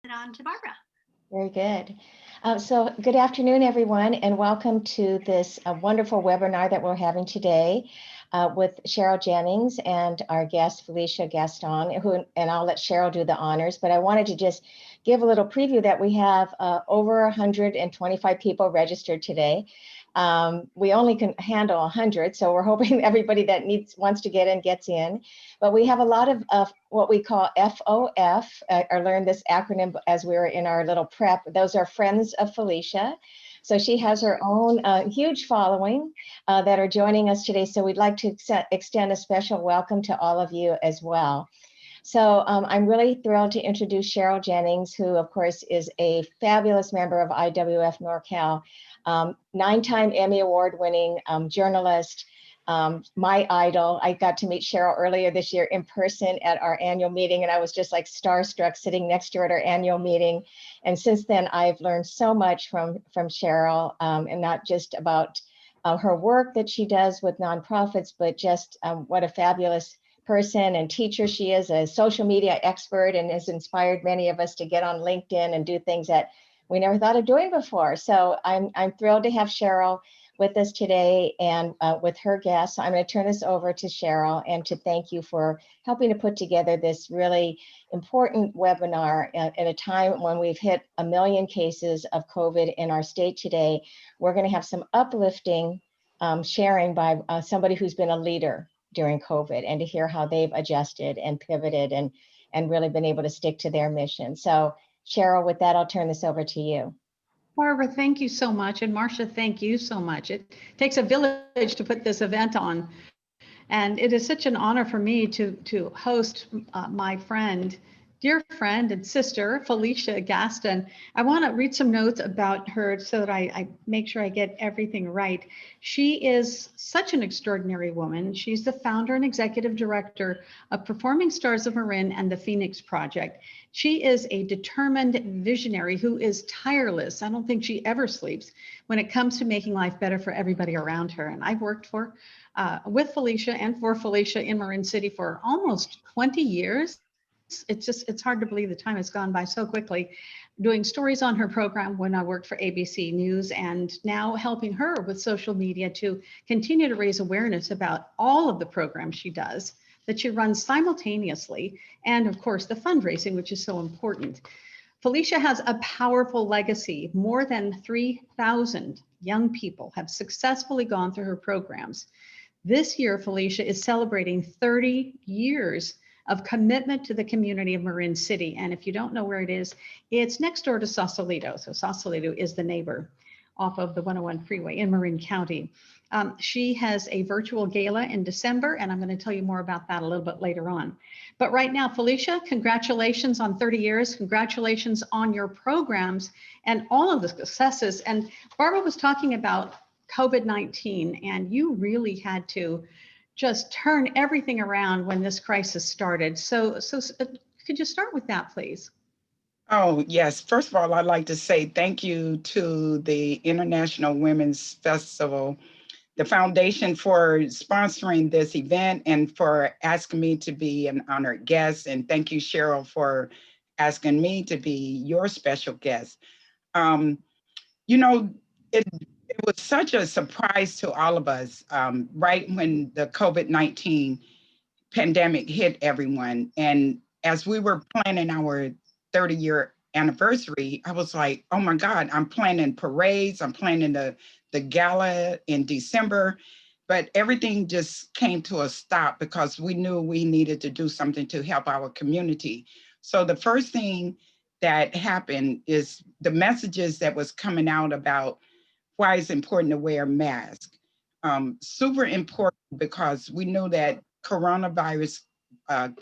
it on to Barbara. Very good. So good afternoon, everyone, and welcome to this wonderful webinar that we're having today with Cheryl Jennings and our guest, Felicia Gaston, and I'll let Cheryl do the honors, but I wanted to just give a little preview that we have over 125 people registered today. We only can handle 100, so we're hoping everybody that wants to get in gets in. But we have a lot of what we call FOF. I learned this acronym as we were in our little prep. Those are Friends of Felicia. So she has her own huge following that are joining us today. So we'd like to extend a special welcome to all of you as well. So I'm really thrilled to introduce Cheryl Jennings, who of course is a fabulous member of IWF NorCal, 9-time Emmy Award winning journalist, my idol. I got to meet Cheryl earlier this year in person at our annual meeting, and I was just like starstruck sitting next to her at our annual meeting. And since then, I've learned so much from Cheryl, and not just about her work that she does with nonprofits, but just what a fabulous person and teacher she is, a social media expert, and has inspired many of us to get on LinkedIn and do things that we never thought of doing before. So I'm thrilled to have Cheryl with us today and with her guests. So I'm going to turn this over to Cheryl and to thank you for helping to put together this really important webinar at a time when we've hit 1 million cases of COVID in our state today. We're going to have some uplifting sharing by somebody who's been a leader during COVID, and to hear how they've adjusted and pivoted and really been able to stick to their mission. So Cheryl, with that, I'll turn this over to you. Barbara, thank you so much. And Marcia, thank you so much. It takes a village to put this event on. And it is such an honor for me to host my dear friend and sister, Felicia Gaston. I want to read some notes about her so that I make sure I get everything right. She is such an extraordinary woman. She's the founder and executive director of Performing Stars of Marin and the Phoenix Project. She is a determined visionary who is tireless. I don't think she ever sleeps when it comes to making life better for everybody around her. And I've worked with Felicia and for Felicia in Marin City for almost 20 years. It's hard to believe the time has gone by so quickly, doing stories on her program when I worked for ABC News, and now helping her with social media to continue to raise awareness about all of the programs she does, that she runs simultaneously, and of course the fundraising, which is so important. Felicia has a powerful legacy. More than 3,000 young people have successfully gone through her programs. This year, Felicia is celebrating 30 years of commitment to the community of Marin City. And if you don't know where it is, it's next door to Sausalito. So Sausalito is the neighbor off of the 101 freeway in Marin County. She has a virtual gala in December, and I'm going to tell you more about that a little bit later on. But right now, Felicia, congratulations on 30 years. Congratulations on your programs and all of the successes. And Barbara was talking about COVID-19, and you really had to just turn everything around when this crisis started. So could you start with that, please? Oh, yes. First of all, I'd like to say thank you to the International Women's Festival, the foundation, for sponsoring this event and for asking me to be an honored guest. And thank you, Cheryl, for asking me to be your special guest. You know, it was such a surprise to all of us right when the COVID-19 pandemic hit everyone. And as we were planning our 30-year anniversary, I was like, oh my God, I'm planning parades, I'm planning the gala in December, but everything just came to a stop because we knew we needed to do something to help our community. So the first thing that happened is the messages that was coming out about why it's important to wear a mask. Super important, because we knew that coronavirus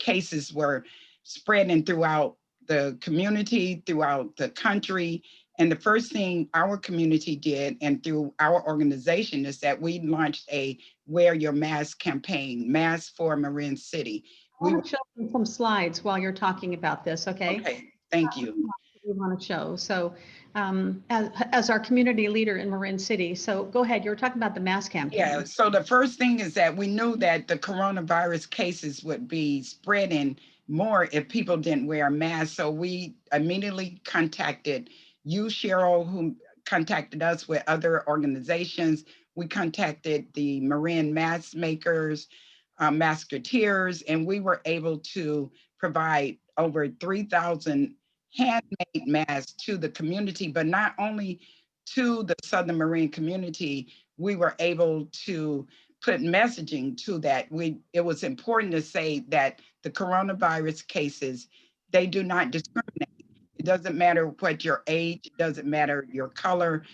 cases were spreading throughout the community, throughout the country. And the first thing our community did, and through our organization, is that we launched a Wear Your Mask campaign, Mask for Marin City. I want to show you some slides while you're talking about this, okay? Okay, thank you. We want to show. So as our community leader in Marin City, so go ahead, you were talking about the mask campaign. Yeah, so the first thing is that we knew that the coronavirus cases would be spreading more if people didn't wear a mask. So we immediately contacted you, Cheryl, who contacted us with other organizations. We contacted the Marin mask makers, masketeers, and we were able to provide over 3,000 handmade masks to the community, but not only to the Southern Marine community, we were able to put messaging to that. It was important to say that the coronavirus cases, they do not discriminate. It doesn't matter what your age, it doesn't matter your color.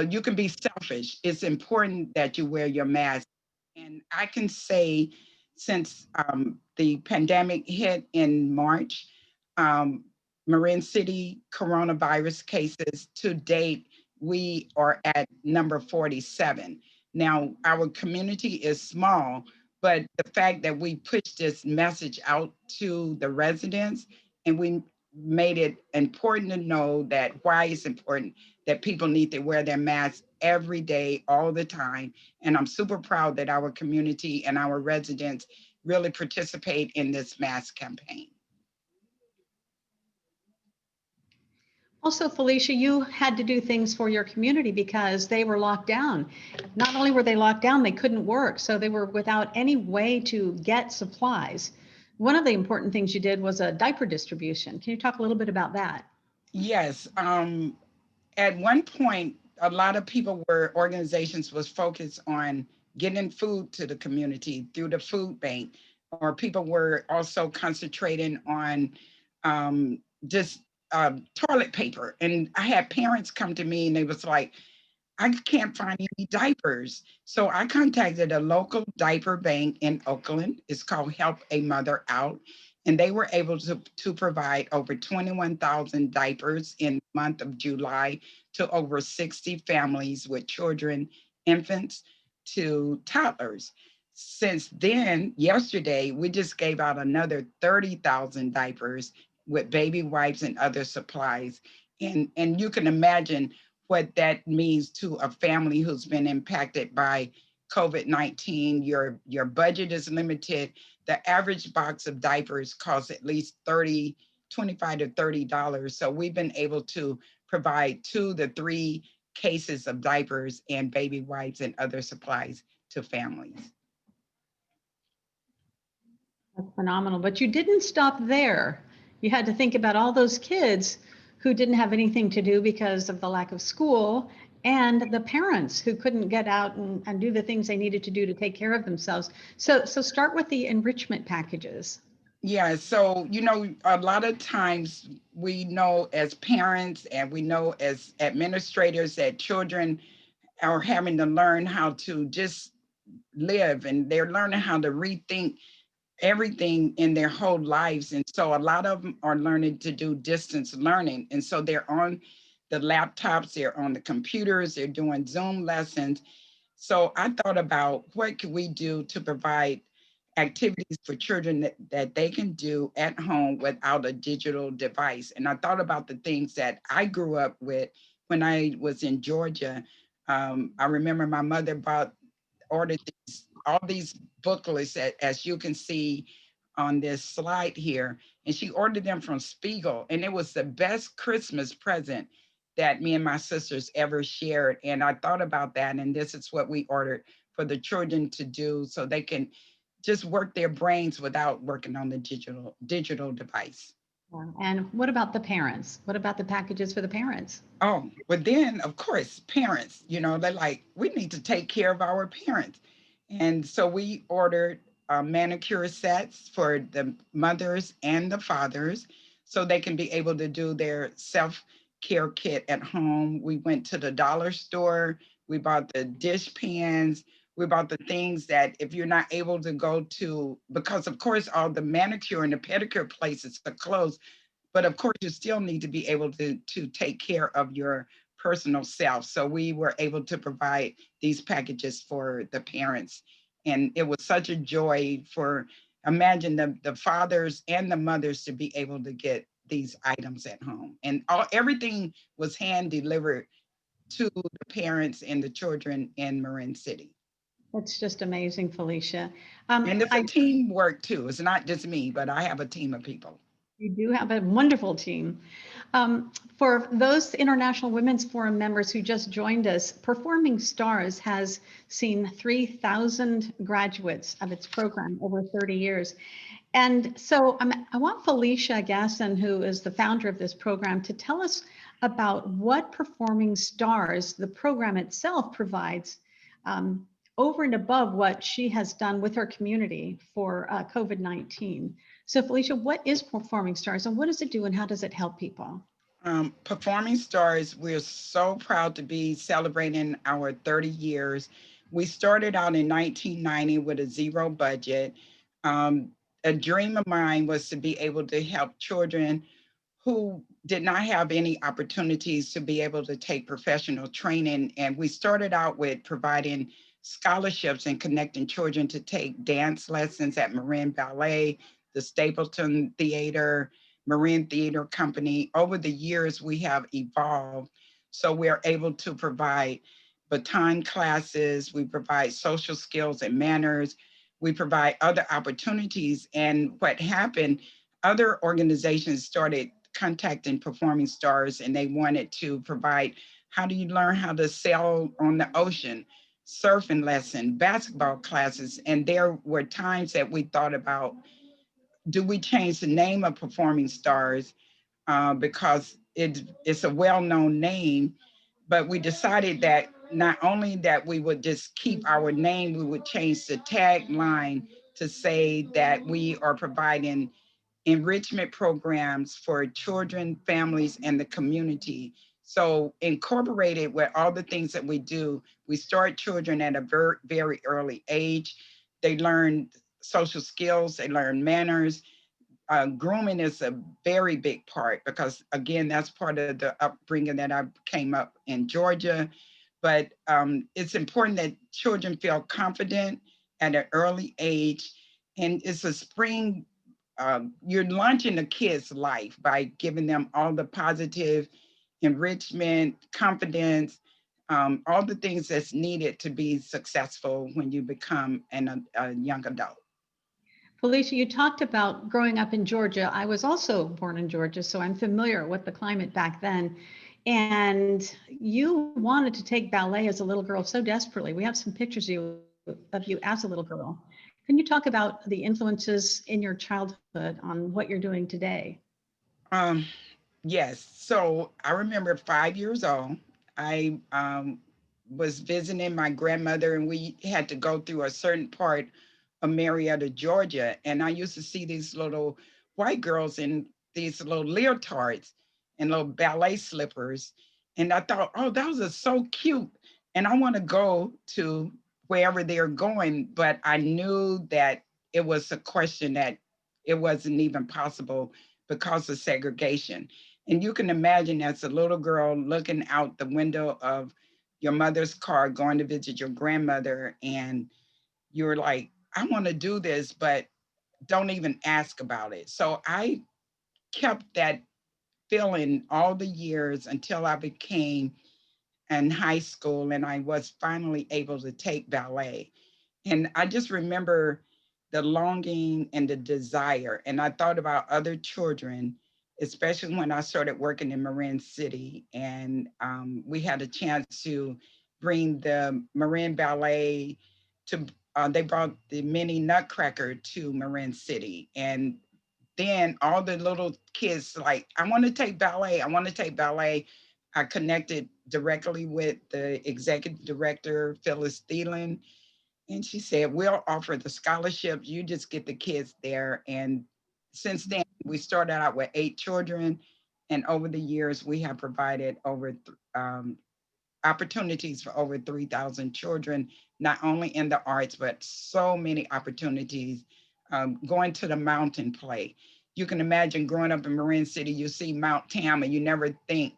You can be selfish. It's important that you wear your mask. And I can say, since the pandemic hit in March, um, Marin City coronavirus cases to date, we are at number 47. Now, our community is small, but the fact that we pushed this message out to the residents and we made it important to know that why it's important that people need to wear their masks every day, all the time. And I'm super proud that our community and our residents really participate in this mask campaign. Also, Felicia, you had to do things for your community because they were locked down. Not only were they locked down, they couldn't work. So they were without any way to get supplies. One of the important things you did was a diaper distribution. Can you talk a little bit about that? Yes. At one point, a lot of organizations was focused on getting food to the community through the food bank, or people were also concentrating on just toilet paper. And I had parents come to me and they was like, I can't find any diapers. So I contacted a local diaper bank in Oakland. It's called Help a Mother Out. And they were able to provide over 21,000 diapers in the month of July to over 60 families with children, infants to toddlers. Since then, yesterday, we just gave out another 30,000 diapers with baby wipes and other supplies. And you can imagine what that means to a family who's been impacted by COVID-19. Your budget is limited. The average box of diapers costs at least $25 to $30. So we've been able to provide 2 to 3 cases of diapers and baby wipes and other supplies to families. That's phenomenal. But you didn't stop there. You had to think about all those kids who didn't have anything to do because of the lack of school, and the parents who couldn't get out and do the things they needed to do to take care of themselves. So start with the enrichment packages. Yeah, so, a lot of times we know as parents and we know as administrators that children are having to learn how to just live, and they're learning how to rethink everything in their whole lives. And so a lot of them are learning to do distance learning. And so they're on the laptops, they're on the computers, they're doing Zoom lessons. So I thought about what could we do to provide activities for children that they can do at home without a digital device. And I thought about the things that I grew up with when I was in Georgia. I remember my mother ordered all these booklets as you can see on this slide here, and she ordered them from Spiegel, and it was the best Christmas present that me and my sisters ever shared. And I thought about that, and this is what we ordered for the children to do so they can just work their brains without working on the digital device. And what about the parents? What about the packages for the parents? Oh, but then of course, parents, they're like, we need to take care of our parents. And so we ordered manicure sets for the mothers and the fathers so they can be able to do their self-care kit at home. We went to the dollar store, we bought the dish pans, we bought the things that if you're not able to go to, because of course all the manicure and the pedicure places are closed, but of course, you still need to be able to take care of your personal self. So we were able to provide these packages for the parents. And it was such a joy imagine the fathers and the mothers to be able to get these items at home. And everything was hand delivered to the parents and the children in Marin City. That's just amazing, Felicia. And it's a teamwork too. It's not just me, but I have a team of people. You do have a wonderful team. For those International Women's Forum members who just joined us, Performing Stars has seen 3,000 graduates of its program over 30 years. And so I want Felicia Gaston, who is the founder of this program, to tell us about what Performing Stars, the program itself, provides over and above what she has done with her community for COVID-19. So Felicia, what is Performing Stars and what does it do and how does it help people? Performing Stars, we're so proud to be celebrating our 30 years. We started out in 1990 with a zero budget. A dream of mine was to be able to help children who did not have any opportunities to be able to take professional training. And we started out with providing scholarships and connecting children to take dance lessons at Marin Ballet, the Stapleton Theater, Marin Theater Company. Over the years, we have evolved. So we're able to provide baton classes, we provide social skills and manners, we provide other opportunities. And what happened, other organizations started contacting Performing Stars and they wanted to provide, how do you learn how to sail on the ocean, surfing lesson, basketball classes. And there were times that we thought about, do we change the name of Performing Stars because it's a well-known name, but we decided that not only that we would just keep our name, we would change the tagline to say that we are providing enrichment programs for children, families, and the community. So incorporated with all the things that we do, we start children at a very, very early age. They learn social skills, they learn manners. Grooming is a very big part because again, that's part of the upbringing that I came up in Georgia. But it's important that children feel confident at an early age. And it's a spring, you're launching a kid's life by giving them all the positive enrichment, confidence, all the things that's needed to be successful when you become a young adult. Felicia, you talked about growing up in Georgia. I was also born in Georgia, so I'm familiar with the climate back then. And you wanted to take ballet as a little girl so desperately. We have some pictures of you as a little girl. Can you talk about the influences in your childhood on what you're doing today? Yes. So I remember 5 years old. I was visiting my grandmother, and we had to go through a certain part of Marietta, Georgia. And I used to see these little white girls in these little leotards and little ballet slippers. And I thought, oh, those are so cute. And I want to go to wherever they're going. But I knew that it was a question that it wasn't even possible because of segregation. And you can imagine as a little girl looking out the window of your mother's car, going to visit your grandmother, and you're like, I want to do this, but don't even ask about it. So I kept that feeling all the years until I became in high school and I was finally able to take ballet. And I just remember the longing and the desire. And I thought about other children, especially when I started working in Marin City. And we had a chance to bring the Marin Ballet to, they brought the mini Nutcracker to Marin City. And then all the little kids like, I want to take ballet. I want to take ballet. I connected directly with the executive director, Phyllis Thielen, and she said, we'll offer the scholarships. You just get the kids there. And since then, we started out with 8 children. And over the years, we have provided over opportunities for over 3,000 children, not only in the arts, but so many opportunities going to the mountain play. You can imagine growing up in Marin City, you see Mount Tam and you never think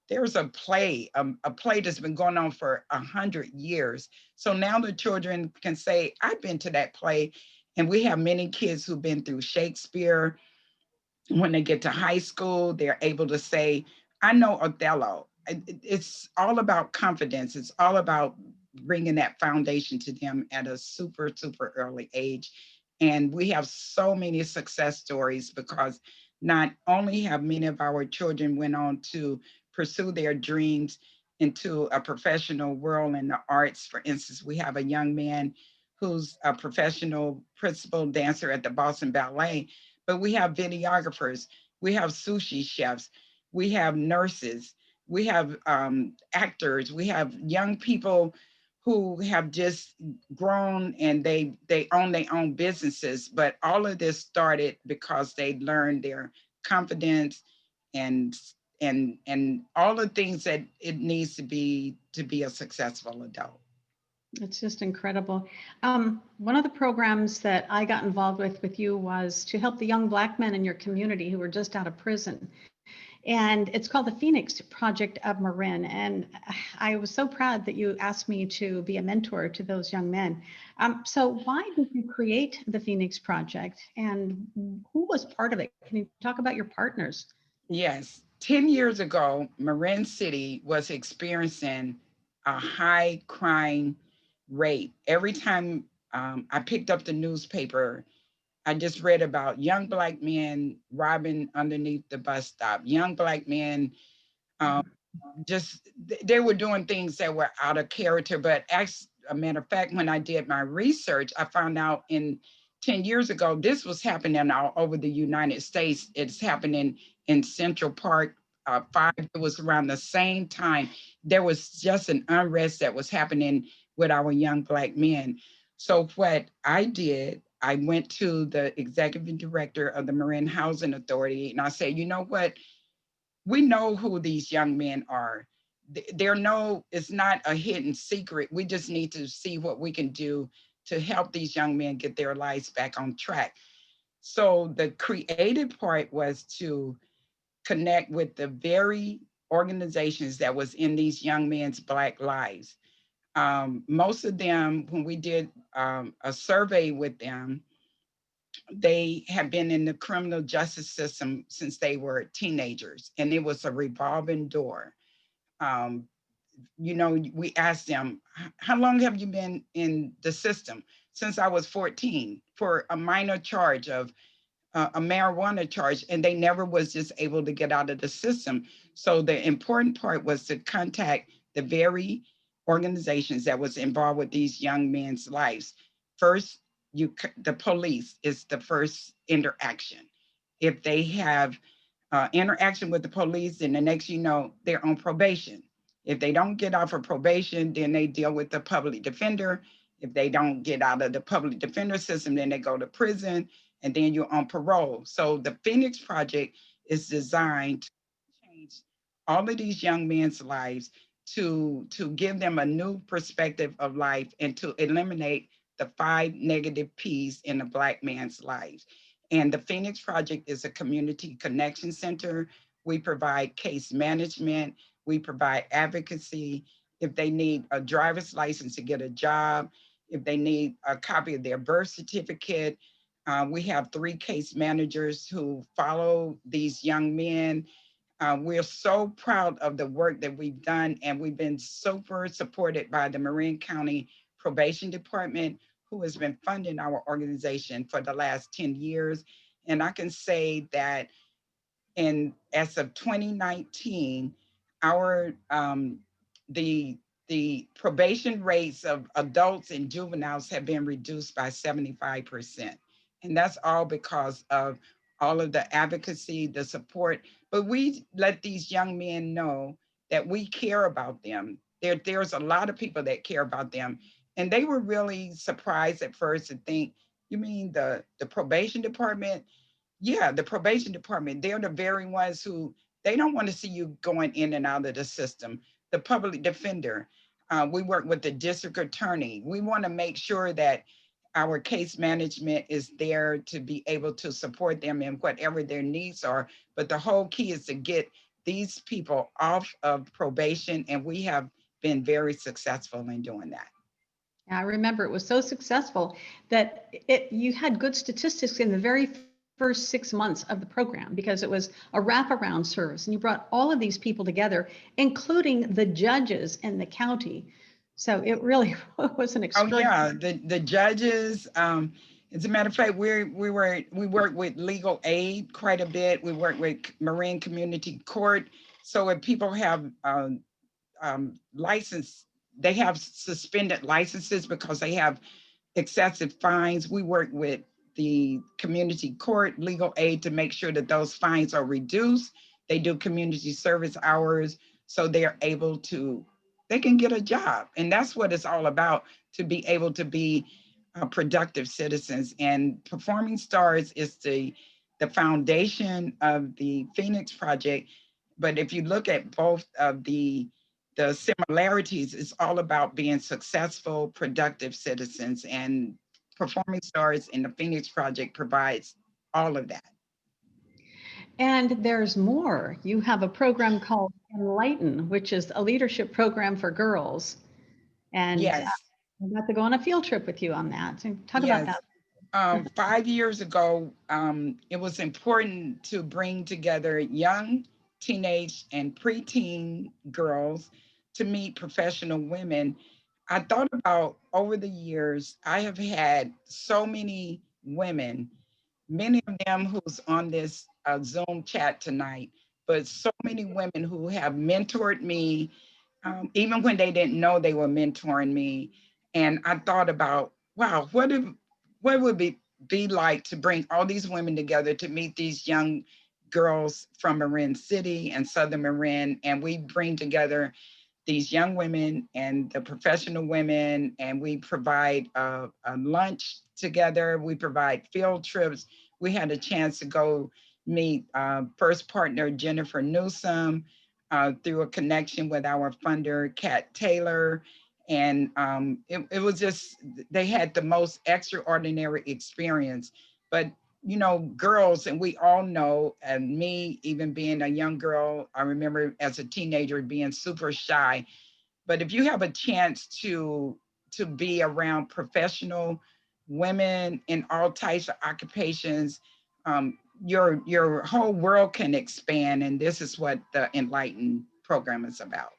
there's a play that's been going on for 100 years. So now the children can say, I've been to that play. And we have many kids who've been through Shakespeare. When they get to high school, they're able to say, I know Othello. It's all about confidence. It's all about bringing that foundation to them at a super, super early age. And we have so many success stories because not only have many of our children went on to pursue their dreams into a professional world in the arts. For instance, we have a young man who's a professional principal dancer at the Boston Ballet, but we have videographers, we have sushi chefs, we have nurses, we have actors, we have young people who have just grown and they own their own businesses. But all of this started because they learned their confidence and and all the things that it needs to be a successful adult. It's just incredible. One of the programs that I got involved with you was to help the young Black men in your community who were just out of prison. And it's called the Phoenix Project of Marin. And I was so proud that you asked me to be a mentor to those young men. So why did you create the Phoenix Project and who was part of it? Can you talk about your partners? Yes, 10 years ago, Marin City was experiencing a high crime rate. Every time I picked up the newspaper, I just read about young Black men robbing underneath the bus stop, young Black men um, they were doing things that were out of character. But as a matter of fact, when I did my research, I found out 10 years ago, this was happening all over the United States. It's happening in Central Park 5. It was around the same time. There was just an unrest that was happening with our young Black men. So what I did, I went to the executive director of the Marin Housing Authority and I said, you know what? We know who these young men are. It's not a hidden secret. We just need to see what we can do to help these young men get their lives back on track. So the creative part was to connect with the very organizations that was in these young men's Black lives. Most of them, when we did a survey with them, they have been in the criminal justice system since they were teenagers, and it was a revolving door. Um, we asked them, how long have you been in the system? Since I was 14 for a minor charge of a marijuana charge, and they never was just able to get out of the system. So the important part was to contact the very organizations that was involved with these young men's lives. First, the police is the first interaction. If they have interaction with the police, then the next they're on probation. If they don't get off of probation, then they deal with the public defender. If they don't get out of the public defender system, then they go to prison, and then you're on parole. So the Phoenix Project is designed to change all of these young men's lives, to give them a new perspective of life and to eliminate the 5 negative P's in a Black man's life. And the Phoenix Project is a community connection center. We provide case management, we provide advocacy. If they need a driver's license to get a job, if they need a copy of their birth certificate, we have 3 case managers who follow these young men. We're so proud of the work that we've done, and we've been super supported by the Marin County Probation Department, who has been funding our organization for the last 10 years. And I can say that as of 2019, our the probation rates of adults and juveniles have been reduced by 75%. And that's all because of all of the advocacy, the support. But we let these young men know that we care about them. There's a lot of people that care about them. And they were really surprised at first to think, you mean the probation department? Yeah, the probation department, they're the very ones who, they don't want to see you going in and out of the system. The public defender, we work with the district attorney. We want to make sure that our case management is there to be able to support them in whatever their needs are. But the whole key is to get these people off of probation, and we have been very successful in doing that. I remember it was so successful that you had good statistics in the very first 6 months of the program because it was a wraparound service, and you brought all of these people together, including the judges in the county, So it really was an Oh extraordinary. yeah, the judges. As a matter of fact, we work with legal aid quite a bit. We work with Marin Community Court. So if people have license, they have suspended licenses because they have excessive fines. We work with the community court legal aid to make sure that those fines are reduced. They do community service hours so they're able to, they can get a job. And that's what it's all about, to be able to be productive citizens. And Performing Stars is the foundation of the Phoenix Project. But if you look at both of the similarities, it's all about being successful, productive citizens, and Performing Stars in the Phoenix Project provides all of that. And there's more. You have a program called Enlighten, which is a leadership program for girls. And Yes, I'm about to go on a field trip with you on that. So talk about yes. that. 5 years ago, it was important to bring together young teenage and preteen girls to meet professional women. I thought about over the years, I have had so many women, many of them who's on this Zoom chat tonight, but so many women who have mentored me, even when they didn't know they were mentoring me. And I thought about, wow, what would it be like to bring all these women together to meet these young girls from Marin City and Southern Marin, and we bring together these young women and the professional women, and we provide a lunch together. We provide field trips. We had a chance to go meet first partner Jennifer Newsom through a connection with our funder, Kat Taylor. And it was just, they had the most extraordinary experience. But you know, girls, and we all know, and me even being a young girl, I remember as a teenager being super shy. But if you have a chance to be around professional women in all types of occupations, your whole world can expand. And this is what the Enlighten program is about.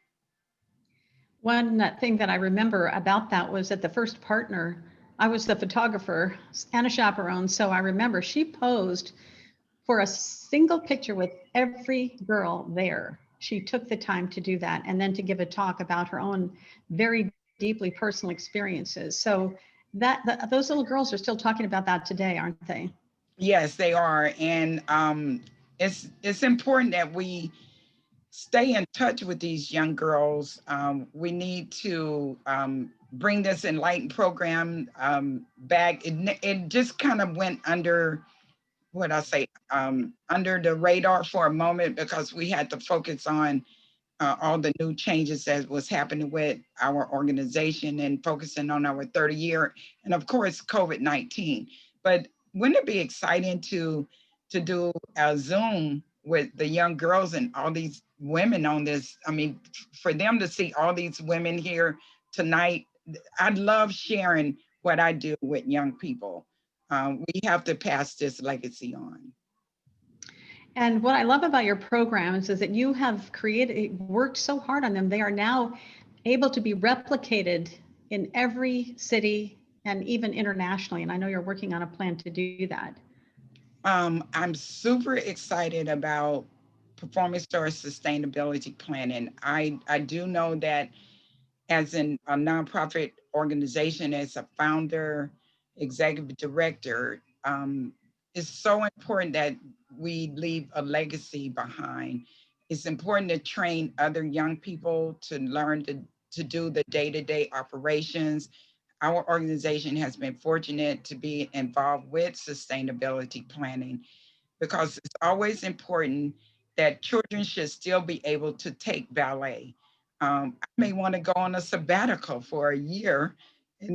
One thing that I remember about that was that the first partner, I was the photographer and a chaperone. So I remember she posed for a single picture with every girl there. She took the time to do that and then to give a talk about her own very deeply personal experiences. So those little girls are still talking about that today, aren't they? Yes, they are. And it's important that we stay in touch with these young girls. We need to bring this Enlighten program back. It just kind of went under, what I say, under the radar for a moment because we had to focus on all the new changes that was happening with our organization and focusing on our 30 year, and of course, COVID-19. But wouldn't it be exciting to do a Zoom with the young girls and all these women on this? I mean, for them to see all these women here tonight, I'd love sharing what I do with young people. We have to pass this legacy on. And what I love about your programs is that you have worked so hard on them. They are now able to be replicated in every city and even internationally. And I know you're working on a plan to do that. I'm super excited about Performance Stars sustainability planning. I do know that as a nonprofit organization, as a founder, executive director, it's so important that we leave a legacy behind. It's important to train other young people to learn to do the day-to-day operations. Our organization has been fortunate to be involved with sustainability planning because it's always important that children should still be able to take ballet. I may want to go on a sabbatical for a year,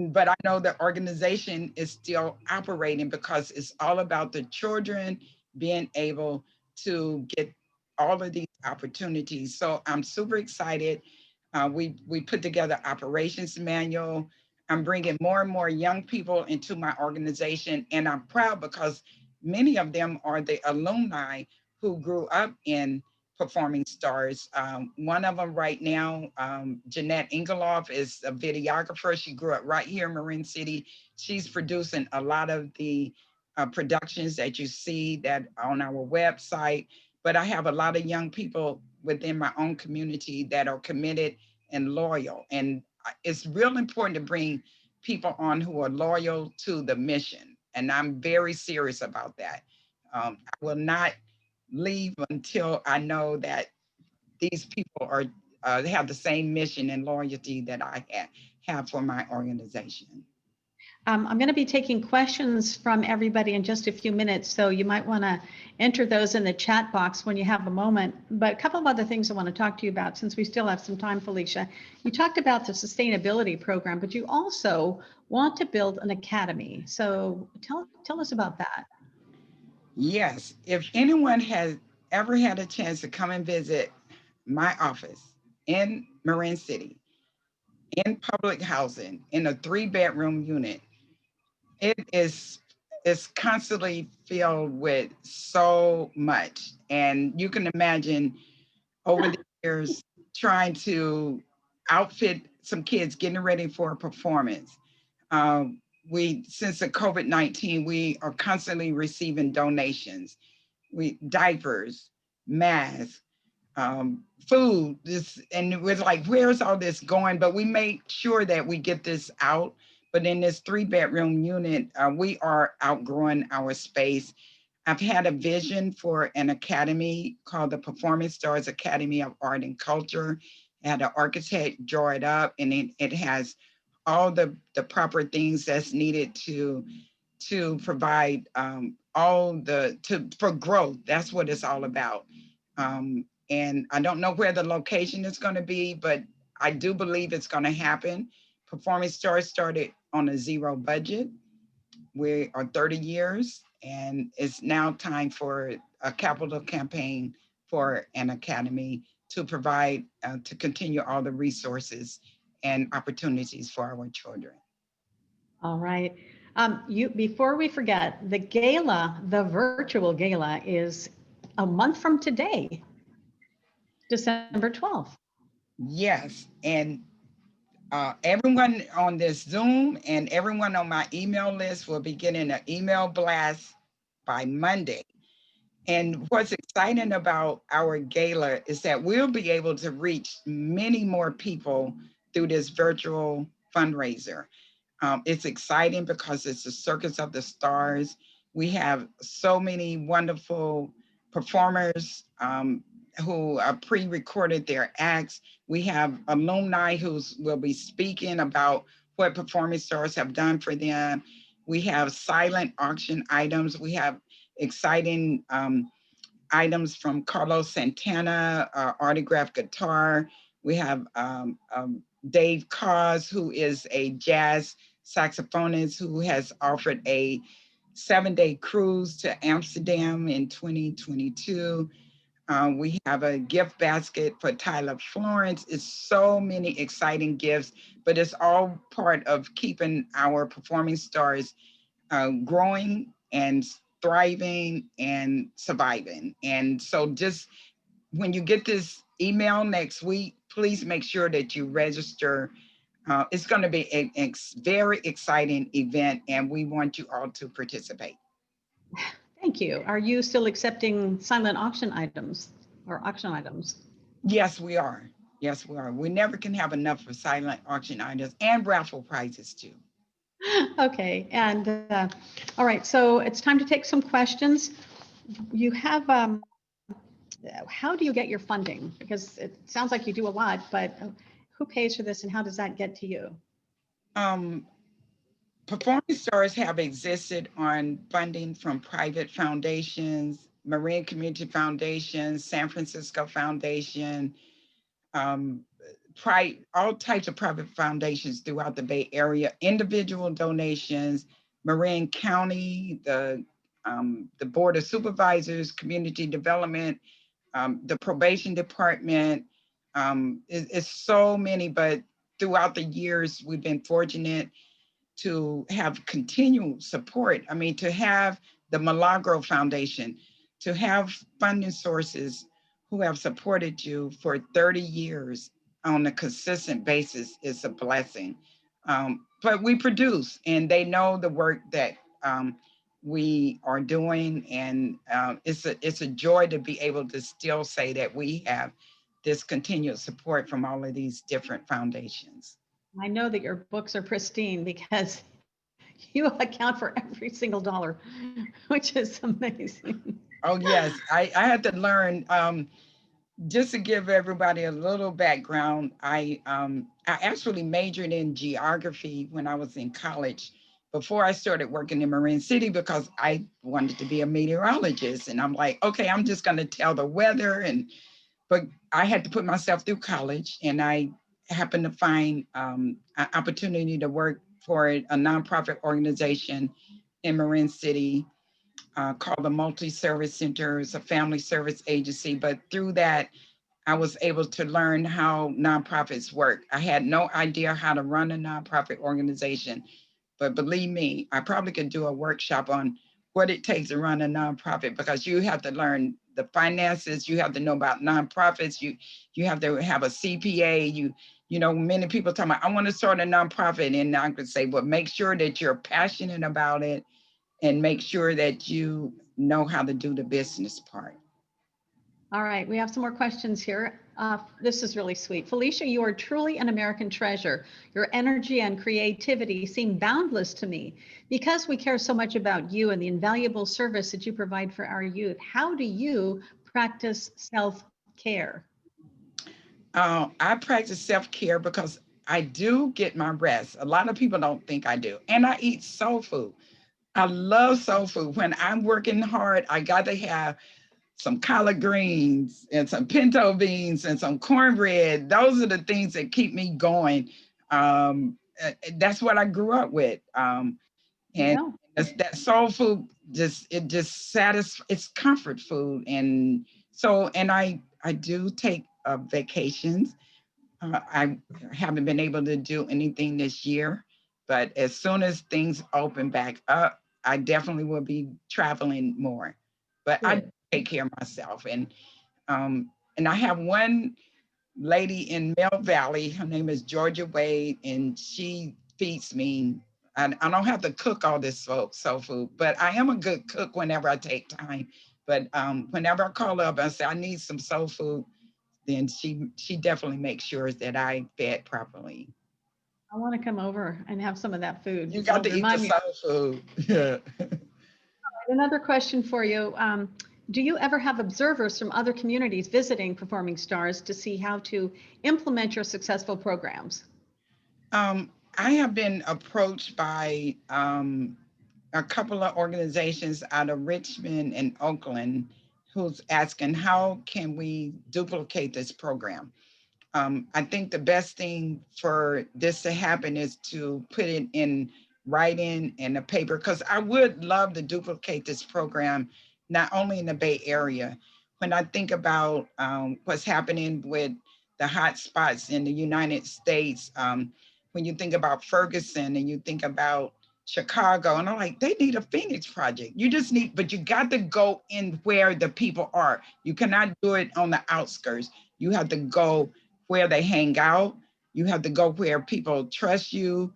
but I know the organization is still operating because it's all about the children being able to get all of these opportunities. So I'm super excited. We put together operations manual. I'm bringing more and more young people into my organization, and I'm proud because many of them are the alumni who grew up in performing stars. One of them right now, Jeanette Engeloff, is a videographer. She grew up right here in Marin City. She's producing a lot of the productions that you see that on our website. But I have a lot of young people within my own community that are committed and loyal. And it's real important to bring people on who are loyal to the mission. And I'm very serious about that. I will not leave until I know that these people are have the same mission and loyalty that I have for my organization. I'm going to be taking questions from everybody in just a few minutes, so you might want to enter those in the chat box when you have a moment. But a couple of other things I want to talk to you about since we still have some time, Felicia. You talked about the sustainability program, but you also want to build an academy. So tell us about that. Yes, if anyone has ever had a chance to come and visit my office in Marin City, in public housing, in a 3-bedroom unit, it is constantly filled with so much. And you can imagine over the years trying to outfit some kids getting ready for a performance. Since the COVID-19, we are constantly receiving donations. Diapers, masks, food, and it was like, where's all this going? But we make sure that we get this out. But in this 3-bedroom unit, we are outgrowing our space. I've had a vision for an academy called the Performing Stars Academy of Art and Culture. I had an architect draw it up, and it has all the proper things that's needed to provide for growth. That's what it's all about. And I don't know where the location is going to be, but I do believe it's going to happen. Performing Stars started on a 0 budget. We are 30 years, and it's now time for a capital campaign for an academy to provide, to continue all the resources and opportunities for our children. All right. Before we forget, the gala, the virtual gala, is a month from today, December 12th. Yes, and everyone on this Zoom and everyone on my email list will be getting an email blast by Monday. And what's exciting about our gala is that we'll be able to reach many more people through this virtual fundraiser. It's exciting because it's the Circus of the Stars. We have so many wonderful performers who pre-recorded their acts. We have alumni who will be speaking about what Performing Stars have done for them. We have silent auction items. We have exciting items from Carlos Santana, autographed guitar. We have Dave Cause, who is a jazz saxophonist who has offered a 7-day cruise to Amsterdam in 2022. We have a gift basket for Tyler Florence. It's so many exciting gifts, but it's all part of keeping our Performing Stars growing and thriving and surviving. And so just when you get this email next week, please make sure that you register. It's going to be a very exciting event, and we want you all to participate. Thank you. Are you still accepting silent auction items or auction items? Yes, we are. Yes, we are. We never can have enough of silent auction items and raffle prizes too. Okay, and all right, so it's time to take some questions. You have, how do you get your funding? Because it sounds like you do a lot, but who pays for this and how does that get to you? Performing Stars have existed on funding from private foundations, Marin Community Foundation, San Francisco Foundation, all types of private foundations throughout the Bay Area, individual donations, Marin County, the Board of Supervisors, Community Development, the Probation Department. It's so many, but throughout the years, we've been fortunate to have continual support. I mean, to have the Milagro Foundation, to have funding sources who have supported you for 30 years on a consistent basis is a blessing. But we produce, and they know the work that we are doing, and it's a joy to be able to still say that we have this continued support from all of these different foundations. I know that your books are pristine because you account for every single dollar, which is amazing. Oh yes, I had to learn. Just to give everybody a little background, I actually majored in geography when I was in college before I started working in Marin City because I wanted to be a meteorologist. And I'm like, okay, I'm just going to tell the weather. But I had to put myself through college, and I happened to find an opportunity to work for a nonprofit organization in Marin City called the Multi-Service Center. It's a family service agency, but through that, I was able to learn how nonprofits work. I had no idea how to run a nonprofit organization, but believe me, I probably could do a workshop on what it takes to run a nonprofit, because you have to learn the finances, you have to know about nonprofits, you have to have a CPA, you know, many people talk about, I want to start a nonprofit, and I could say, well, make sure that you're passionate about it and make sure that you know how to do the business part. All right, we have some more questions here. This is really sweet. Felicia, you are truly an American treasure. Your energy and creativity seem boundless to me. Because we care so much about you and the invaluable service that you provide for our youth, how do you practice self-care? I practice self-care because I do get my rest. A lot of people don't think I do. And I eat soul food. I love soul food. When I'm working hard, I got to have some collard greens and some pinto beans and some cornbread. Those are the things that keep me going. That's what I grew up with. And Yeah. that soul food just satisfies, it's comfort food. And so, and I do take vacations. I haven't been able to do anything this year, but as soon as things open back up, I definitely will be traveling more. But I Good. take care of myself, and I have one lady in Mill Valley. Her name is Georgia Wade, and she feeds me. I don't have to cook all this soul food, but I am a good cook whenever I take time. But whenever I call up and say I need some soul food, then she definitely makes sure that I fed properly. I want to come over and have some of that food. You got It'll to eat the remind me. soul food. Yeah. Another question for you. Do you ever have observers from other communities visiting Performing Stars to see how to implement your successful programs? I have been approached by a couple of organizations out of Richmond and Oakland who's asking, how can we duplicate this program? I think the best thing for this to happen is to put it in writing and a paper, because I would love to duplicate this program, not only in the Bay Area. When I think about what's happening with the hot spots in the United States, when you think about Ferguson and you think about Chicago, and I'm like, they need a Phoenix project. You just need, but you got to go in where the people are. You cannot do it on the outskirts. You have to go where they hang out. You have to go where people trust you.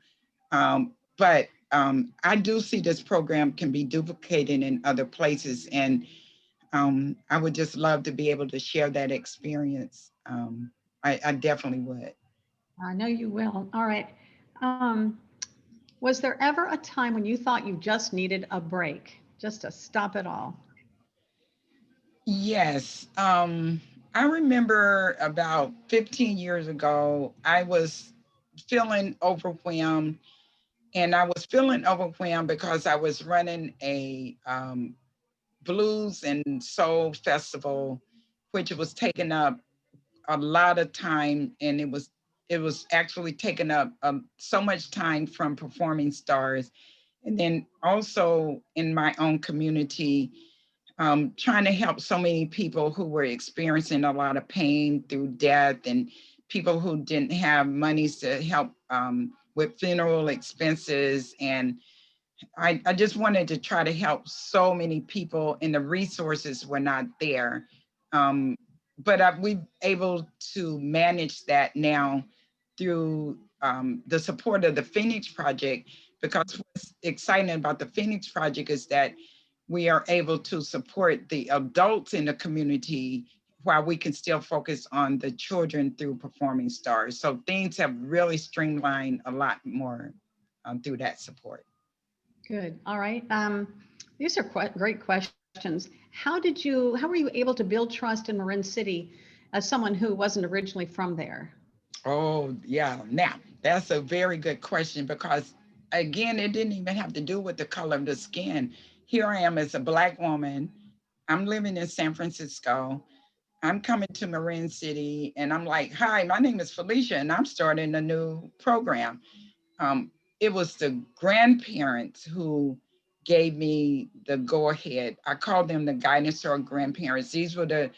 But I do see this program can be duplicated in other places. And I would just love to be able to share that experience. I definitely would. I know you will. All right. Um, was there ever a time when you thought you just needed a break, just to stop it all? Yes. I remember about 15 years ago, I was feeling overwhelmed. And I was feeling overwhelmed because I was running a blues and soul festival, which was taking up a lot of time, and it was actually taking up so much time from Performing Stars, and then also in my own community, trying to help so many people who were experiencing a lot of pain through death, and people who didn't have monies to help with funeral expenses. And I just wanted to try to help so many people, and the resources were not there. Um, but we've able to manage that now through the support of the Phoenix Project, because what's exciting about the Phoenix Project is that we are able to support the adults in the community while we can still focus on the children through Performing Stars. So things have really streamlined a lot more through that support. Good. All right. These are great questions. How were you able to build trust in Marin City as someone who wasn't originally from there? Oh, yeah. Now, that's a very good question, because again, it didn't even have to do with the color of the skin. Here I am as a Black woman. I'm living in San Francisco. I'm coming to Marin City and I'm like, hi, my name is Felicia and I'm starting a new program. It was the grandparents who gave me the go ahead. I call them the guidance or grandparents. These were the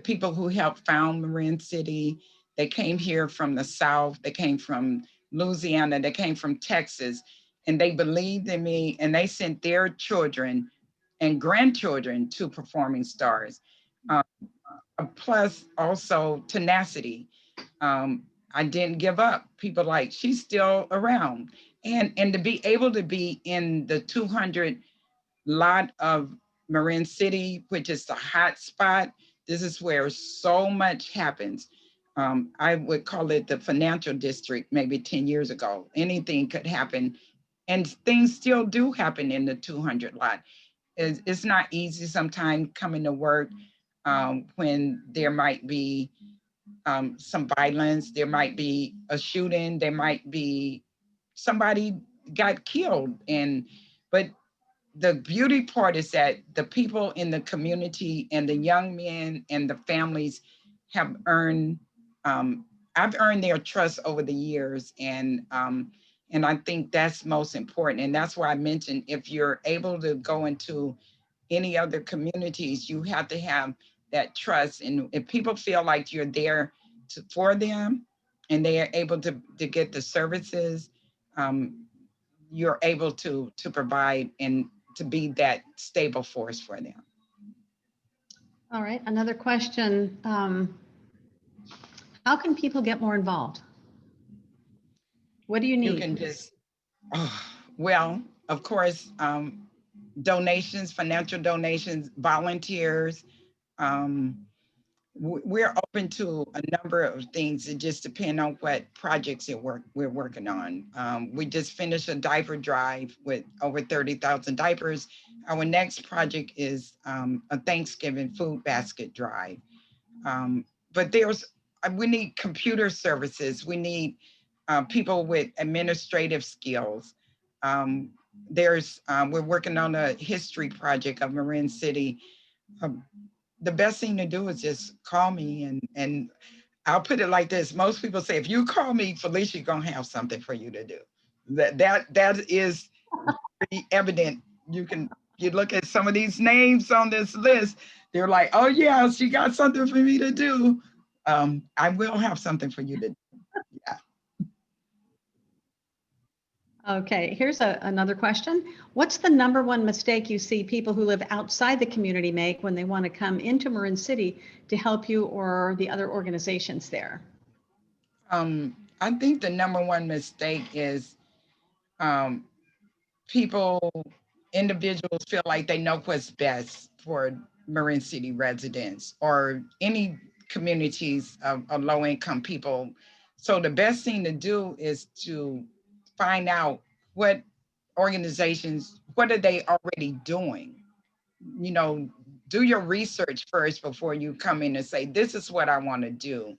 people who helped found Marin City. They came here from the South. They came from Louisiana. They came from Texas, and they believed in me, and they sent their children and grandchildren to Performing Stars. Um, Plus also tenacity. I didn't give up. People like, she's still around. And to be able to be in the 200 lot of Marin City, which is the hot spot, this is where so much happens. I would call it the financial district maybe 10 years ago. Anything could happen. And things still do happen in the 200 lot. It's not easy sometimes coming to work when there might be some violence, there might be a shooting, there might be somebody got killed. But the beauty part is that the people in the community and the young men and the families have earned, I've earned their trust over the years. And I think that's most important. And that's why I mentioned, if you're able to go into any other communities, you have to have that trust. And if people feel like you're there for them and they are able to get the services, you're able to provide and to be that stable force for them. All right. Another question. How can people get more involved? What do you need? You can just, well, of course, donations, financial donations, volunteers. We're open to a number of things. It just depends on what projects we're working on. We just finished a diaper drive with over 30,000 diapers. Our next project is a Thanksgiving food basket drive. But we need computer services. We need people with administrative skills. We're working on a history project of Marin City. The best thing to do is just call me, and I'll put it like this. Most people say, if you call me, Felicia, gonna have something for you to do. That is pretty evident. You look at some of these names on this list, they're like, oh yeah, she got something for me to do. I will have something for you to do. Yeah. Okay, here's another question. What's the number one mistake you see people who live outside the community make when they want to come into Marin City to help you or the other organizations there? I think the number one mistake is individuals feel like they know what's best for Marin City residents or any communities of low-income people. So the best thing to do is to find out what organizations, what are they already doing? You know, do your research first before you come in and say, this is what I want to do.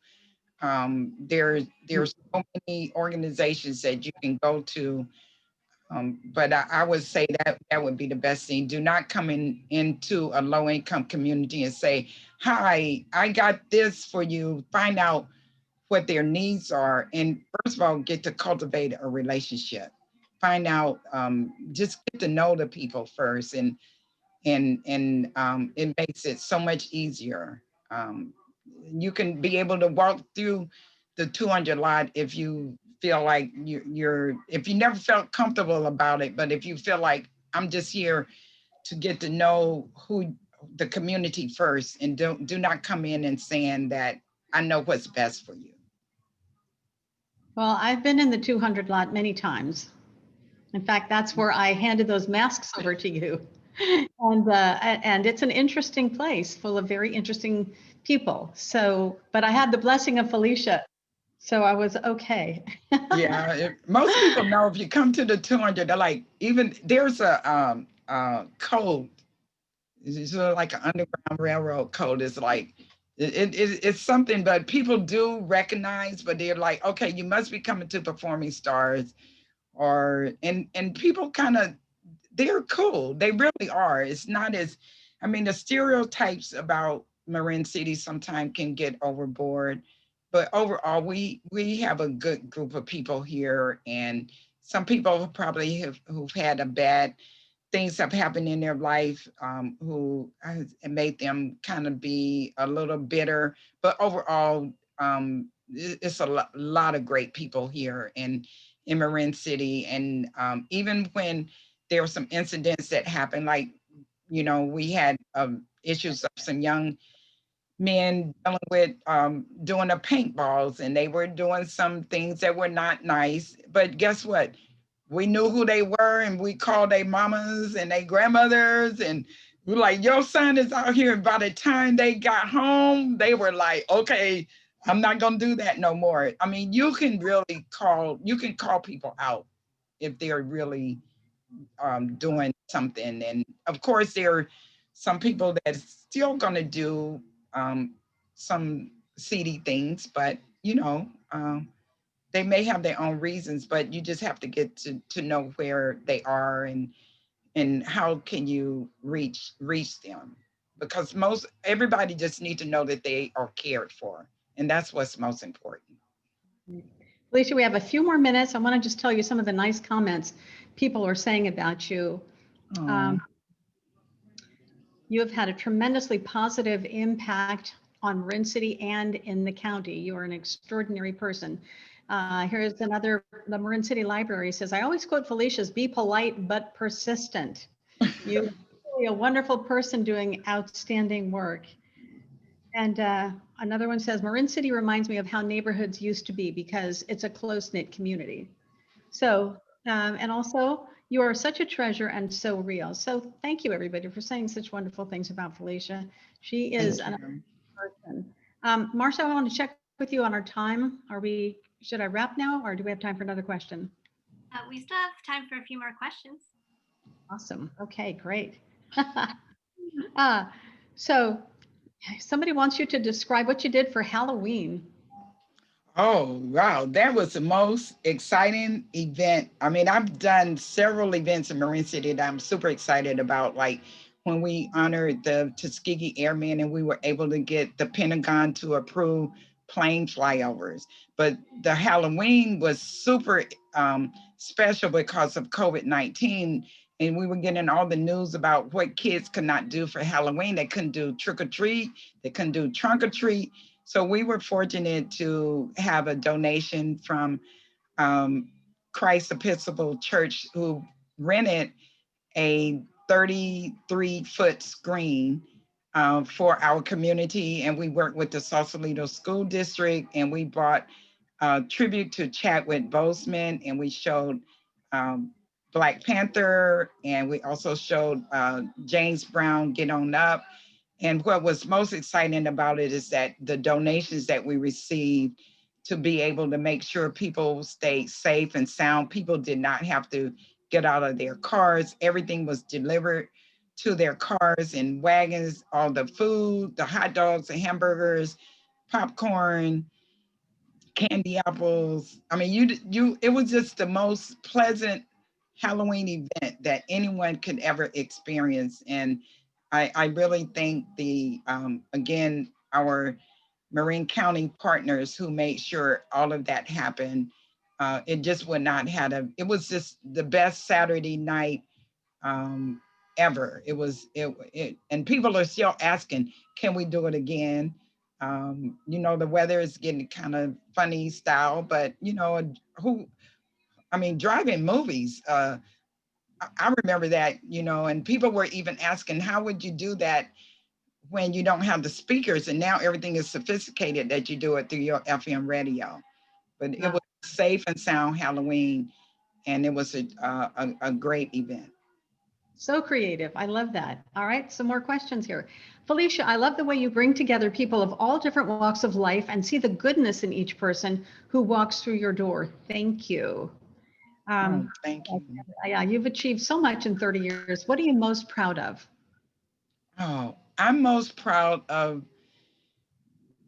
There's so many organizations that you can go to. But I would say that would be the best thing. Do not come into a low income community and say, hi, I got this for you. Find out what their needs are. And first of all, get to cultivate a relationship. Find out, just get to know the people first. And it makes it so much easier. You can be able to walk through the 200 lot if you feel like if you never felt comfortable about it, but if you feel like I'm just here to get to know the community first, and do not come in and saying that I know what's best for you. Well, I've been in the 200 lot many times. In fact, that's where I handed those masks over to you. And it's an interesting place full of very interesting people. So, but I had the blessing of Felicia, so I was okay. Yeah, most people know if you come to the 200, they're like, even there's a code. It's sort of like an Underground Railroad code. It's like, it's something, but people do recognize, but they're like, okay, you must be coming to Performing Stars, and people kind of, they're cool. They really are. It's not as, I mean, the stereotypes about Marin City sometimes can get overboard, but overall, we have a good group of people here, and some people who've had a bad things have happened in their life, who has made them kind of be a little bitter. But overall, it's a lot of great people here in Marin City. And even when there were some incidents that happened, like, we had issues of some young men dealing with doing the paintballs, and they were doing some things that were not nice. But guess what? We knew who they were, and we called their mamas and their grandmothers, and we were like, your son is out here. And by the time they got home, they were like, okay, I'm not gonna do that no more. I mean, you can call people out if they're really doing something. And of course, there are some people that are still gonna do some seedy things, but they may have their own reasons, but you just have to get to know where they are, and how can you reach them, because everybody just need to know that they are cared for, and that's what's most important. Felicia, we have a few more minutes. I want to just tell you some of the nice comments people are saying about you. You have had a tremendously positive impact on Marin City and in the county. You are an extraordinary person. Here's the Marin City Library says, I always quote Felicia's, be polite but persistent. You're really a wonderful person doing outstanding work. And another one says, Marin City reminds me of how neighborhoods used to be because it's a close-knit community. So, and also, you are such a treasure and so real. So thank you, everybody, for saying such wonderful things about Felicia. She is an amazing person. Marcia, I want to check with you on our time. Should I wrap now, or do we have time for another question? We still have time for a few more questions. Awesome. Okay, great. So somebody wants you to describe what you did for Halloween. Oh, wow. That was the most exciting event. I mean, I've done several events in Marin City that I'm super excited about, like when we honored the Tuskegee Airmen and we were able to get the Pentagon to approve plane flyovers. But the Halloween was super special because of COVID-19. And we were getting all the news about what kids could not do for Halloween. They couldn't do trick or treat, they couldn't do trunk or treat. So we were fortunate to have a donation from Christ Episcopal Church, who rented a 33-foot screen for our community. And we worked with the Sausalito School District, and we brought a tribute to Chadwick Boseman, and we showed Black Panther, and we also showed James Brown Get On Up. And what was most exciting about it is that the donations that we received to be able to make sure people stayed safe and sound, people did not have to get out of their cars. Everything was delivered to their cars and wagons, all the food, the hot dogs, the hamburgers, popcorn, candy apples. I mean, it was just the most pleasant Halloween event that anyone could ever experience. And I really thank again, our Marin County partners who made sure all of that happened. It just would not it was just the best Saturday night ever. And people are still asking, can we do it again? The weather is getting kind of funny style, but driving movies, I remember that, and people were even asking, how would you do that when you don't have the speakers, and now everything is sophisticated that you do it through your FM radio. But it was safe and sound Halloween, and it was a great event. So creative. I love that. All right, some more questions here. Felicia, I love the way you bring together people of all different walks of life and see the goodness in each person who walks through your door. Thank you. Thank you. Yeah, you've achieved so much in 30 years. What are you most proud of? Oh, I'm most proud of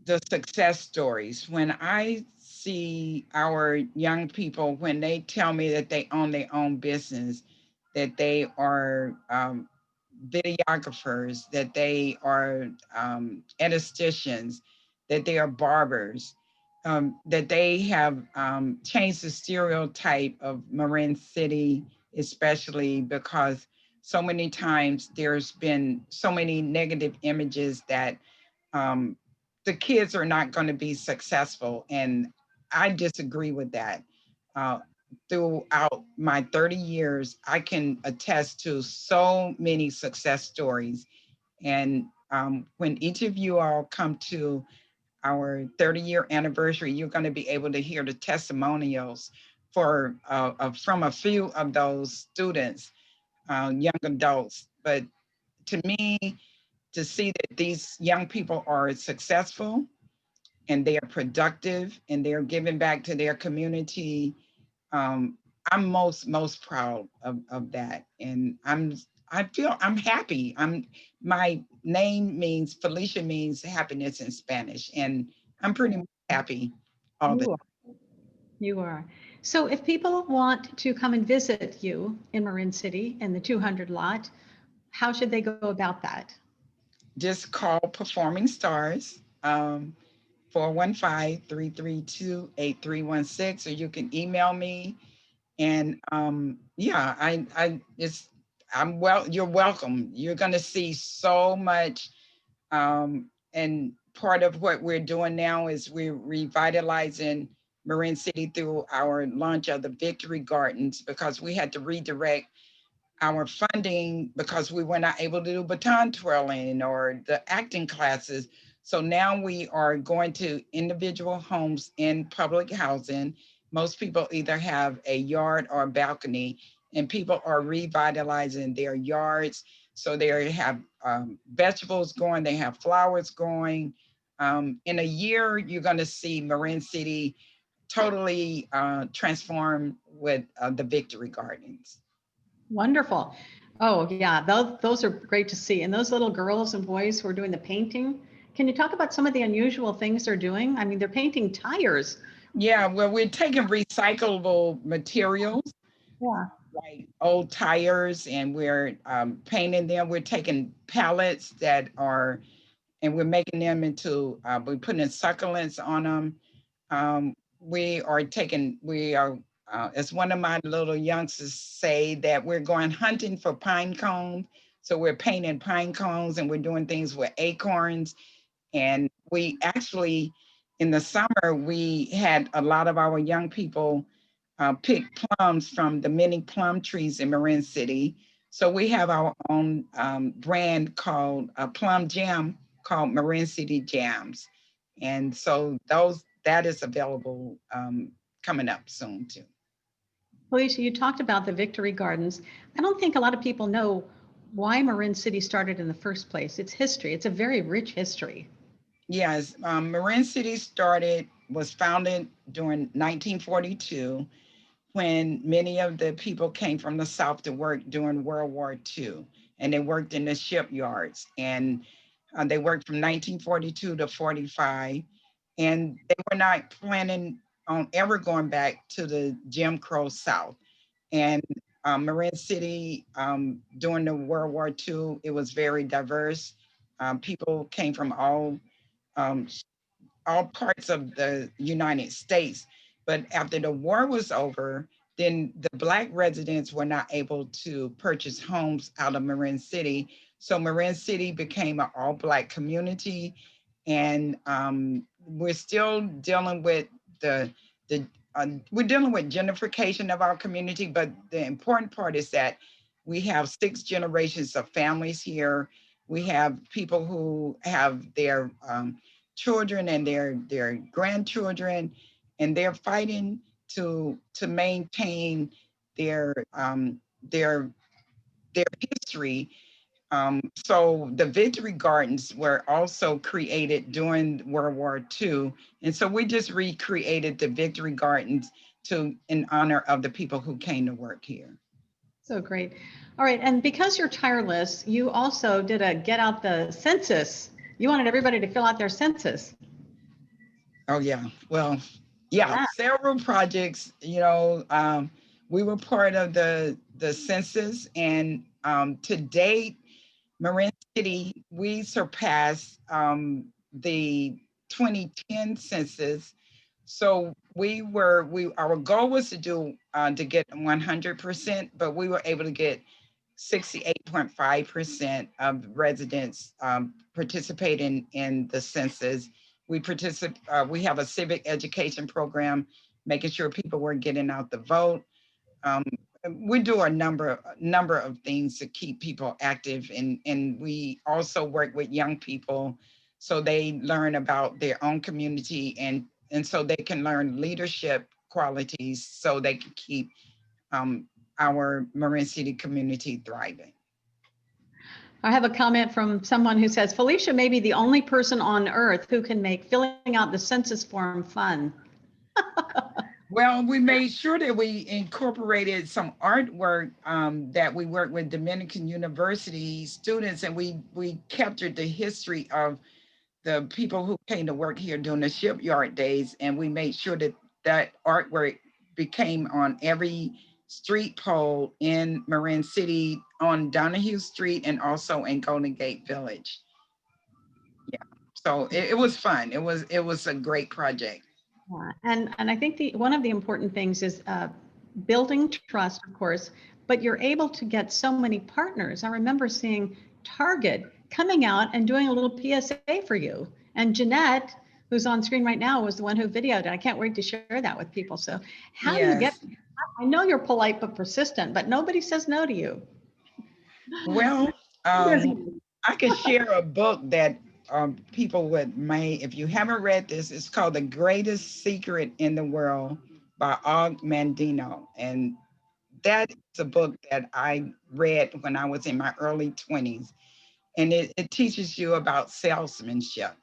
the success stories. When I see our young people, when they tell me that they own their own business, that they are videographers, that they are estheticians, that they are barbers, that they have changed the stereotype of Marin City, especially because so many times there's been so many negative images that um, the kids are not going to be successful. And I disagree with that. Uh, Throughout my 30 years, I can attest to so many success stories. And when each of you all come to our 30-year anniversary, you're going to be able to hear the testimonials from a few of those students, young adults. But to me, to see that these young people are successful and they are productive and they're giving back to their community, um, I'm most proud of that. And I feel I'm happy. My name means Felicia means happiness in Spanish, and I'm pretty much happy all the You are. You are. So if people want to come and visit you in Marin City in the 200 lot, how should they go about that? Just call Performing Stars, 415-332-8316, or you can email me. And yeah, you're welcome. You're going to see so much. And part of what we're doing now is we're revitalizing Marin City through our launch of the Victory Gardens, because we had to redirect our funding because we were not able to do baton twirling or the acting classes. So now we are going to individual homes in public housing. Most people either have a yard or a balcony, and people are revitalizing their yards. So they have vegetables growing, they have flowers growing. In a year, you're going to see Marin City totally transformed with the Victory Gardens. Wonderful. Oh, yeah, those are great to see. And those little girls and boys who are doing the painting, can you talk about some of the unusual things they're doing? I mean, they're painting tires. Yeah, well, we're taking recyclable materials Yeah. like old tires, and we're painting them. We're taking pallets and we're making them into, we're putting succulents on them. We are, as one of my little youngsters say, that we're going hunting for pine cones. So we're painting pine cones, and we're doing things with acorns. And we actually, in the summer, we had a lot of our young people pick plums from the many plum trees in Marin City. So we have our own brand called Plum Jam, called Marin City Jams. And so that is available coming up soon too. Felicia, you talked about the Victory Gardens. I don't think a lot of people know why Marin City started in the first place. It's history. It's a very rich history. Yes, Marin City was founded during 1942, when many of the people came from the South to work during World War II, and they worked in the shipyards. And they worked from 1942 to 45, and they were not planning on ever going back to the Jim Crow South. And Marin City, during the World War II, it was very diverse. People came from um, all parts of the United States. But after the war was over, then the Black residents were not able to purchase homes out of Marin City. So Marin City became an all Black community. And we're still dealing with we're dealing with gentrification of our community, but the important part is that we have 6 generations of families here. We have people who have their children and their grandchildren, and they're fighting to maintain their their history. So the Victory Gardens were also created during World War II. And so we just recreated the Victory Gardens in honor of the people who came to work here. So great. All right. And because you're tireless, you also did a get out the census. You wanted everybody to fill out their census. Oh, yeah. Well, yeah, several projects, we were part of the census, and to date, Marin City, we surpassed the 2010 census. So our goal was to get 100%, but we were able to get 68.5% of residents participating in the census. We have a civic education program, making sure people were getting out the vote. We do a number of things to keep people active, and we also work with young people so they learn about their own community and so they can learn leadership qualities so they can keep our Marin City community thriving. I have a comment from someone who says, Felicia may be the only person on earth who can make filling out the census form fun. Well, we made sure that we incorporated some artwork that we worked with Dominican University students, and we captured the history of the people who came to work here during the shipyard days, and we made sure that artwork became on every street pole in Marin City, on Donahue Street, and also in Golden Gate Village. Yeah, so it was fun. It was a great project. Yeah. And I think one of the important things is building trust, of course, but you're able to get so many partners. I remember seeing Target coming out and doing a little PSA for you. And Jeanette, who's on screen right now, was the one who videoed it. I can't wait to share that with people. So how do you get, I know you're polite but persistent, but nobody says no to you. Well, I could share a book that people if you haven't read this, it's called The Greatest Secret in the World by Og Mandino. And that is a book that I read when I was in my early 20s. And it teaches you about salesmanship.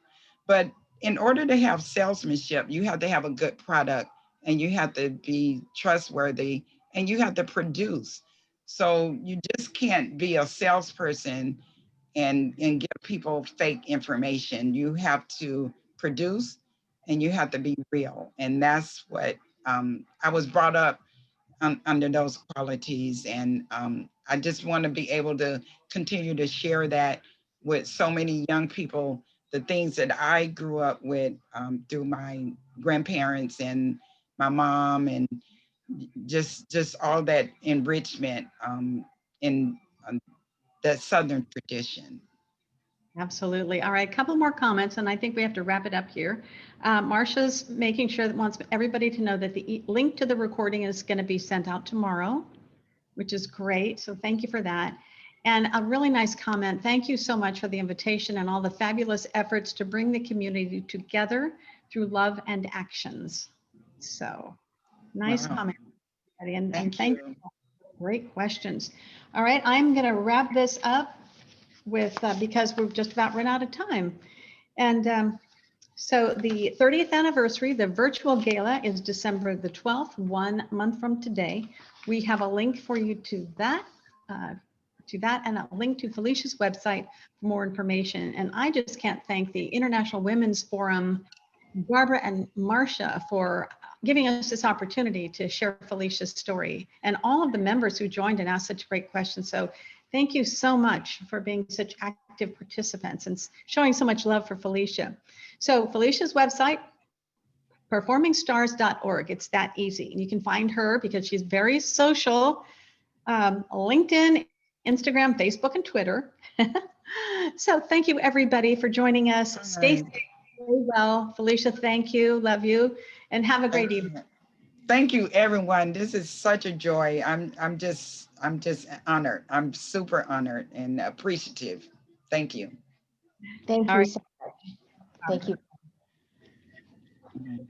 But in order to have salesmanship, you have to have a good product, and you have to be trustworthy, and you have to produce. So you just can't be a salesperson and give people fake information. You have to produce, and you have to be real. And that's what I was brought up under those qualities. And I just want to be able to continue to share that with so many young people, the things that I grew up with through my grandparents and my mom, and just all that enrichment in that Southern tradition. Absolutely. All right, a couple more comments, and I think we have to wrap it up here. Marcia's making sure that wants everybody to know that the link to the recording is going to be sent out tomorrow, which is great. So thank you for that. And a really nice comment. Thank you so much for the invitation and all the fabulous efforts to bring the community together through love and actions. So nice comment. And thank you. Great questions. All right, I'm going to wrap this up with because we've just about run out of time. And so the 30th anniversary, the virtual gala, is December the 12th, 1 month from today. We have a link for you to that and a link to Felicia's website for more information. And I just can't thank the International Women's Forum, Barbara and Marcia, for giving us this opportunity to share Felicia's story, and all of the members who joined and asked such great questions. So thank you so much for being such active participants and showing so much love for Felicia. So Felicia's website, performingstars.org. It's that easy. And you can find her because she's very social, LinkedIn, Instagram, Facebook, and Twitter. So thank you, everybody, for joining us. Stay safe, very well. Felicia, thank you. Love you. And have a great evening. Thank you, everyone. This is such a joy. I'm just honored. I'm super honored and appreciative. Thank you. Thank All you right. so much. Thank you. Mhm.